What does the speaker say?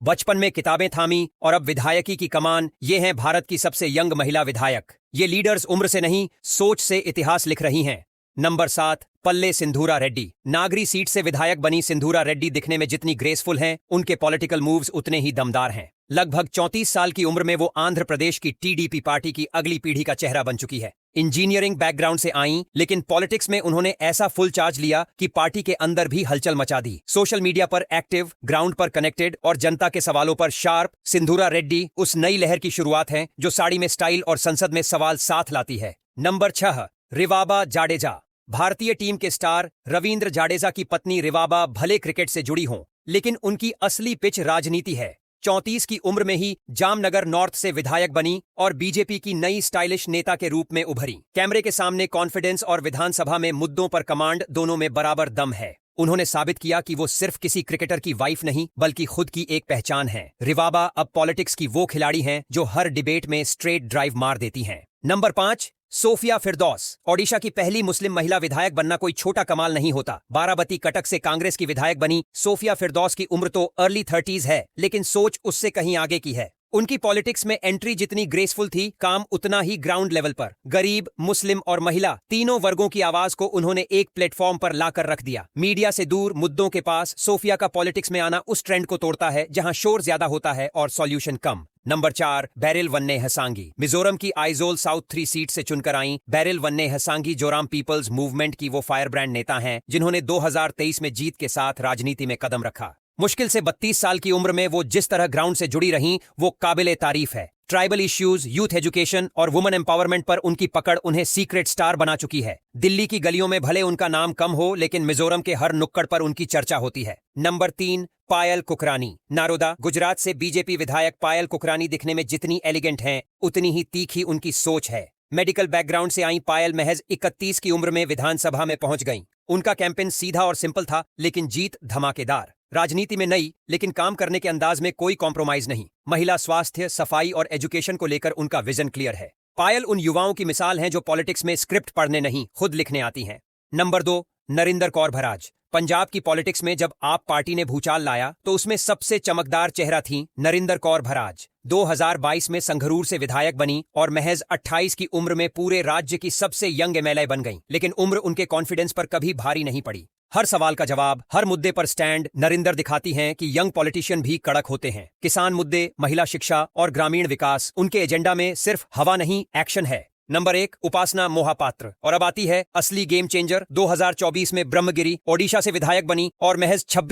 बचपन में किताबें थामी और अब विधायकी की कमान, ये हैं भारत की सबसे यंग महिला विधायक। ये लीडर्स उम्र से नहीं, सोच से इतिहास लिख रही हैं। नंबर 7, पल्ले सिंधूरा रेड्डी। नागरी सीट से विधायक बनी सिंधूरा रेड्डी दिखने में जितनी ग्रेसफुल हैं, उनके पॉलिटिकल मूव्स उतने ही दमदार हैं। लगभग 34 साल की उम्र में वो आंध्र प्रदेश की टीडीपी पार्टी की अगली पीढ़ी का चेहरा बन चुकी है। इंजीनियरिंग बैकग्राउंड से आईं, लेकिन पॉलिटिक्स में उन्होंने ऐसा फुल चार्ज लिया कि पार्टी के अंदर भी हलचल मचा दी। सोशल मीडिया पर एक्टिव, ग्राउंड पर कनेक्टेड और जनता के सवालों पर शार्प, सिंधूरा रेड्डी उस नई लहर की शुरुआत है जो साड़ी में स्टाइल और संसद में सवाल साथ लाती है। नंबर 6, रिवाबा जाडेजा। भारतीय टीम के स्टार रवींद्र जाडेजा की पत्नी रिवाबा भले क्रिकेट से जुड़ी हों, लेकिन उनकी असली पिच राजनीति है। 34 की उम्र में ही जामनगर नॉर्थ से विधायक बनी और बीजेपी की नई स्टाइलिश नेता के रूप में उभरी। कैमरे के सामने कॉन्फिडेंस और विधानसभा में मुद्दों पर कमांड, दोनों में बराबर दम है। उन्होंने साबित किया कि वो सिर्फ किसी क्रिकेटर की वाइफ नहीं, बल्कि खुद की एक पहचान है। रिवाबा अब पॉलिटिक्स की वो खिलाड़ी हैं जो हर डिबेट में स्ट्रेट ड्राइव मार देती हैं। नंबर 5, सोफिया फिरदौस। ओडिशा की पहली मुस्लिम महिला विधायक बनना कोई छोटा कमाल नहीं होता। बाराबती कटक से कांग्रेस की विधायक बनी सोफिया फिरदौस की उम्र तो अर्ली 30s है, लेकिन सोच उससे कहीं आगे की है। उनकी पॉलिटिक्स में एंट्री जितनी ग्रेसफुल थी, काम उतना ही ग्राउंड लेवल पर। गरीब, मुस्लिम और महिला तीनों वर्गों की आवाज को उन्होंने एक प्लेटफॉर्म पर लाकर रख दिया। मीडिया से दूर, मुद्दों के पास सोफिया का पॉलिटिक्स में आना उस ट्रेंड को तोड़ता है जहां शोर ज्यादा होता है और सॉल्यूशन कम। नंबर 4, बैरिल वन्ने हसांगी। मिजोरम की आइजोल साउथ 3 सीट से चुनकर आई बैरिल वन्ने हसांगी जोराम पीपल्स मूवमेंट की वो फायर ब्रांड नेता हैं जिन्होंने 2023 में जीत के साथ राजनीति में कदम रखा। मुश्किल से 32 साल की उम्र में वो जिस तरह ग्राउंड से जुड़ी रहीं, वो काबिले तारीफ है। ट्राइबल इश्यूज, यूथ एजुकेशन और वुमेन एम्पावरमेंट पर उनकी पकड़ उन्हें सीक्रेट स्टार बना चुकी है। दिल्ली की गलियों में भले उनका नाम कम हो, लेकिन मिजोरम के हर नुक्कड़ पर उनकी चर्चा होती है। नंबर 3, पायल कुकरानी। नारोदा, गुजरात से बीजेपी विधायक पायल कुकरानी दिखने में जितनी एलिगेंट हैं, उतनी ही तीखी उनकी सोच है। मेडिकल बैकग्राउंड से आई पायल महज 31 की उम्र में विधानसभा में पहुंच गईं। उनका कैंपेन सीधा और सिंपल था, लेकिन जीत धमाकेदार। राजनीति में नई, लेकिन काम करने के अंदाज में कोई कॉम्प्रोमाइज नहीं। महिला स्वास्थ्य, सफाई और एजुकेशन को लेकर उनका विजन क्लियर है। पायल उन युवाओं की मिसाल हैं जो पॉलिटिक्स में स्क्रिप्ट पढ़ने नहीं, खुद लिखने आती हैं। नंबर 2, नरिंदर कौर भराज। पंजाब की पॉलिटिक्स में जब आप पार्टी ने भूचाल लाया तो उसमें सबसे चमकदार चेहरा थी नरिंदर कौर भराज। 2022 में संघरूर से विधायक बनी और महज 28 की उम्र में पूरे राज्य की सबसे यंग एमएलए बन गईं, लेकिन उम्र उनके कॉन्फिडेंस पर कभी भारी नहीं पड़ी। हर सवाल का जवाब, हर मुद्दे पर स्टैंड। नरिंदर दिखाती हैं कि यंग पॉलिटिशियन भी कड़क होते हैं। किसान मुद्दे, महिला शिक्षा और ग्रामीण विकास, उनके एजेंडा में सिर्फ हवा नहीं, एक्शन है। नंबर 1, उपासना मोहापात्र। और अब आती है असली गेम चेंजर। 2024 में ब्रह्मगिरी, ओडिशा से विधायक बनी और महज 26